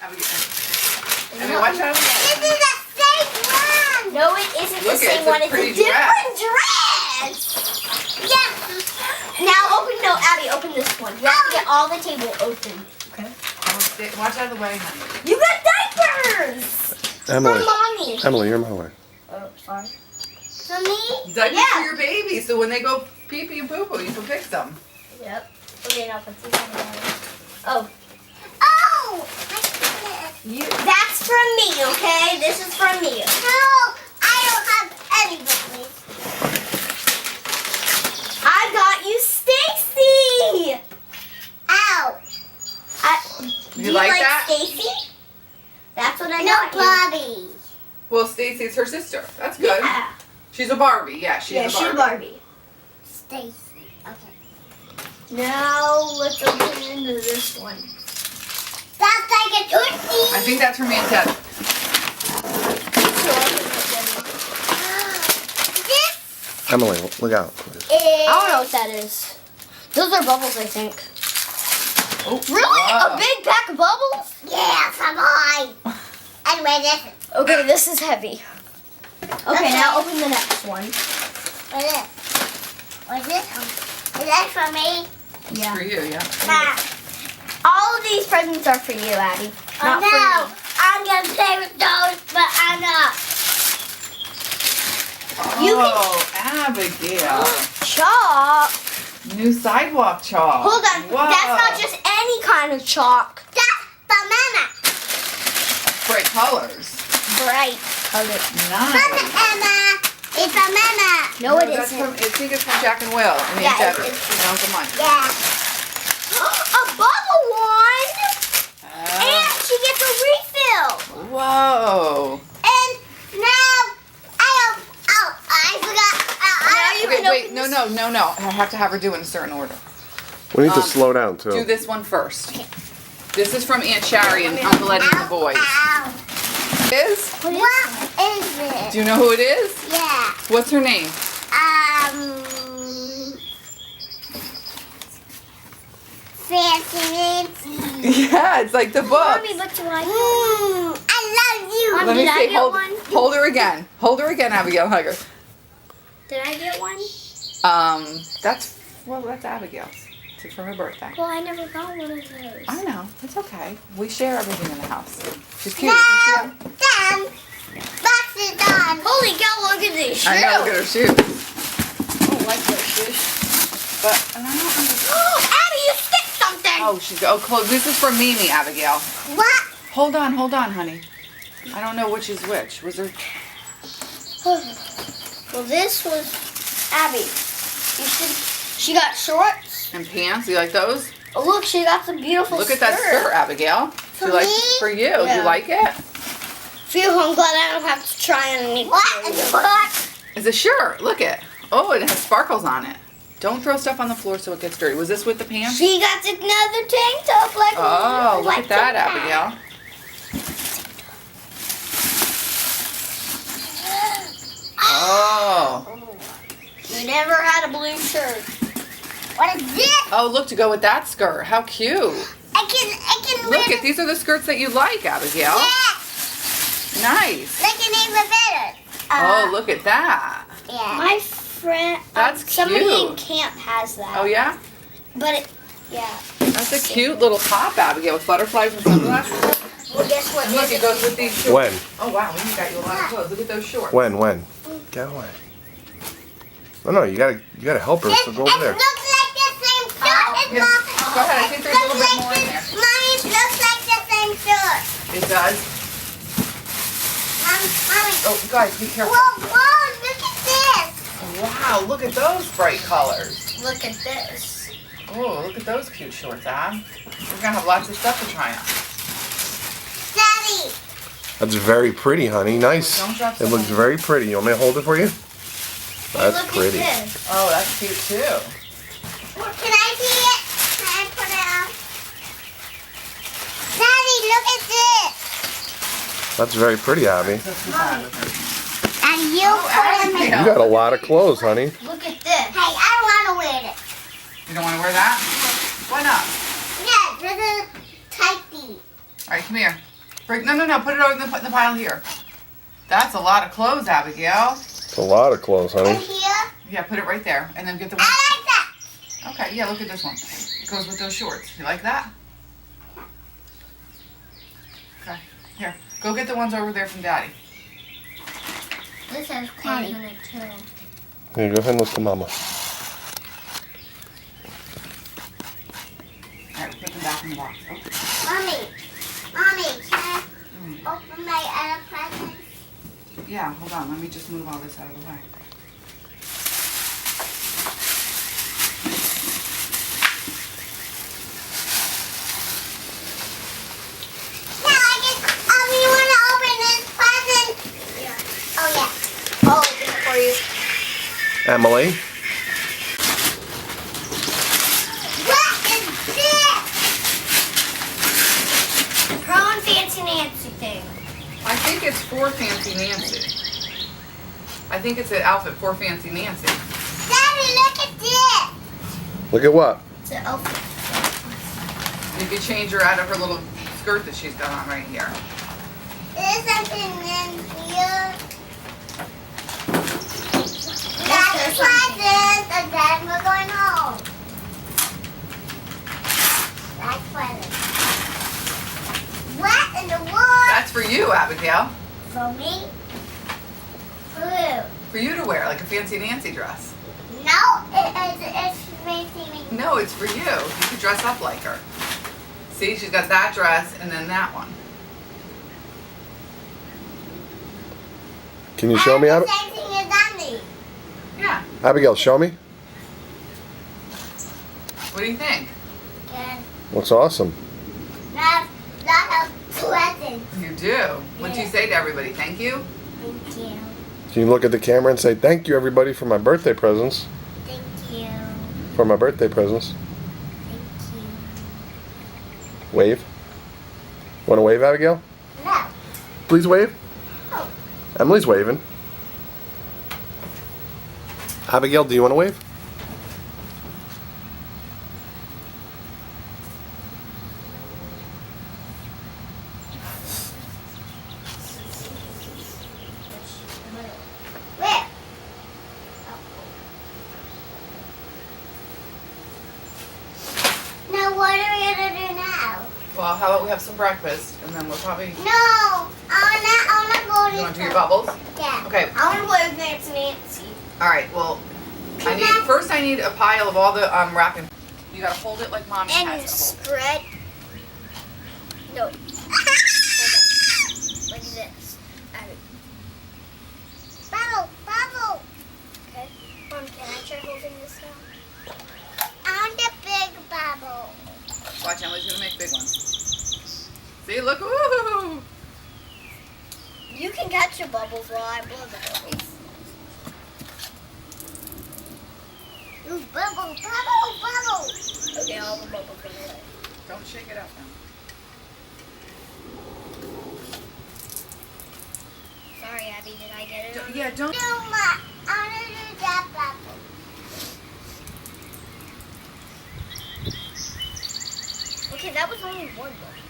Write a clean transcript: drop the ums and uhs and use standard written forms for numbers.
Abigail, watch out. This is the same one. No, it isn't the same one. It's a different dress. Yes. Now open, no, Abby, open this one. You have to get all the table open. Okay. Watch out of the way, honey. You got diapers! Emily. For mommy. Emily, you're my way. Oh, sorry. For me? Diapers for your baby, so when they go pee-pee and poo-poo, you can fix them. Yep. Okay, now put these on the wall. Oh. Oh! That's from me, okay? This is from me. No, I don't have anybody. I got you Stacy! Ow. Do you like that? Stacy? That's what I No, got you. Bobby. Well, Stacy's her sister. That's good. Yeah. She's a Barbie. Yeah, she's a Barbie. she's Barbie. Stacy. Okay. Now let's open into this one. That's like a I turkey. think that's for me and Ted. This Emily, look out, please. is. I don't know what that is. Those are bubbles, I think. Oh, Really? wow. A big pack of bubbles? Yeah, come on. Anyway, this is. Okay, this is heavy. Okay, now open the next one. What is this? What's this one? Is that for me? It's for you, yeah. Nah. All of these presents are for you, Abby. Not no. for me. I'm gonna play with those, but I'm not. Oh, Abigail. Chalk. New sidewalk chalk. Hold on. Whoa. That's not just any kind of chalk. That's banana. Bright colors. Bright color. Nice. Banana. It's banana. No, it that's isn't. From, I think it's from Jack and Will. I mean, Yeah, Debbie it is. and Uncle Mike. Yeah. A bubble one. And she gets a refill. Whoa. And now I forgot. Now you Okay, can wait. open No, this. no, no, no. I have to have her do it in a certain order. We need to slow down, too. Do this one first. This is from Aunt Shari and Uncle Eddie and the boys. Ow. Is? What is it? Do you know who it is? Yeah. What's her name? Fancy. Yeah, it's like the book. Mommy, but do I I love you. Mom, Let me did I see. get Hold, one? hold her again. Hold her again, Abigail. Hug her. Did I get one? That's Abigail's. It's for her birthday. Well, I never got one of those. I know. It's okay. We share everything in the house. She's cute. No, Isn't she? done. Box is done. Holy cow, look at these shoes. I know. Look at her shoes. I don't like those shoes. But I don't understand. Oh, Abby, you stick something. Oh, she's close. This is for Mimi, Abigail. What? Hold on, honey. I don't know which is which. Was there? Well, this was Abby. She got shorts. And pants? You like those? Oh, look, she got some beautiful Look at that skirt, Abigail. For you like me? for you? Yeah. You like it? Phew, I'm glad I don't have to try underneath. What? It's a shirt. Look it. Oh, it has sparkles on it. Don't throw stuff on the floor so it gets dirty. Was this with the pants? She got another tank top like Oh, look like at that, the- Abigail. Oh. You never had a blue shirt. What is this? Oh, look, to go with that skirt. How cute. I can Look, wear these are the skirts that you like, Abigail. Yeah. Nice. They can even better. Oh, look at that. Yeah. My friend, That's somebody cute. in camp has that. Oh, yeah? But it, yeah. That's a cute little top, Abigail, with butterflies and sunglasses. Well, guess what? And look, it goes with these shorts. When? Oh, wow, we got you a lot of clothes. Look at those shorts. When? Get away. No, you gotta help her, so go over there. It looks like the same shirt as Yes. mine. Go ahead, I think there's a little bit more in there. Mine looks like the same shirt. It does. Mommy. Oh, guys, be careful. Whoa, look at this. Wow, look at those bright colors. Look at this. Oh, look at those cute shorts, Ab. We're gonna have lots of stuff to try on. Daddy. That's very pretty, honey. Nice. Don't drop It looks some. very pretty. You want me to hold it for you? That's Look pretty. At this. Oh, that's cute too. Can I see it? Can I put it on? Daddy, look at this. That's very pretty, Abby. And you Oh, put it. Abigail. You got a lot of clothes, honey. Look at this. Hey, I want to wear it. You don't want to wear that? Why not? Yeah, this is tighty. All right, come here. No. Put it over in the pile here. That's a lot of clothes, Abigail. It's a lot of clothes, And honey. here. Yeah, put it right there, and then get the one. I like that. Okay, yeah, look at this one. It goes with those shorts. You like that? Okay, here. Go get the ones over there from Daddy. This has clothes in it too. Here, go ahead and look to Mama. All right, put them back in the box. Oh. Mommy, can I open my other presents? Yeah, hold on. Let me just move all this out of the way. You want to open this present? Yeah. Oh, yeah. I'll open it for you. Emily. What is this? Her own Fancy Nancy thing. I think it's for Fancy Nancy. I think it's an outfit for Fancy Nancy. Daddy, look at this. Look at what? It's an outfit. You could change her out of her little skirt that she's got on right here. There's something in here. That's a present, and then we're going home. That's present. What in the world? That's for you, Abigail. For me? For who? For you to wear, like a Fancy Nancy dress. No, it's making me. No, it's for you. You could dress up like her. See, she's got that dress and then that one. Can you show me, The Abigail? same thing as Andy. Yeah. Abigail, show me. What do you think? Good. Looks awesome. That's not a present. You do. What do you say to everybody? Thank you? Thank you. Can you look at the camera and say thank you, everybody, for my birthday presents? Thank you. For my birthday presents. Thank you. Wave. Want to wave, Abigail? No. Please wave. Oh. Emily's waving. Abigail, do you want to wave? Where? Now what are we gonna do now? Well, how about we have some breakfast and then we'll probably. No, I wanna go to You want to do your bubbles? Yeah. Okay. I want to play with Nancy Nancy. All right. Well, I need a pile of all the wrapping. You gotta hold it like Mommy And has it. spread. No. Hold on. Like this. Bubble. Okay. Mom, can I try holding this now? I want a big bubble. Watch, Emily's gonna make big ones. See, look, ooh! You can catch the bubbles while I blow the bubbles. Ooh, bubble. Okay, all the bubbles are away. Don't shake it up now. Sorry, Abby, did I get it? Yeah, don't. I wanna do that bubble. Okay, that was only one bubble.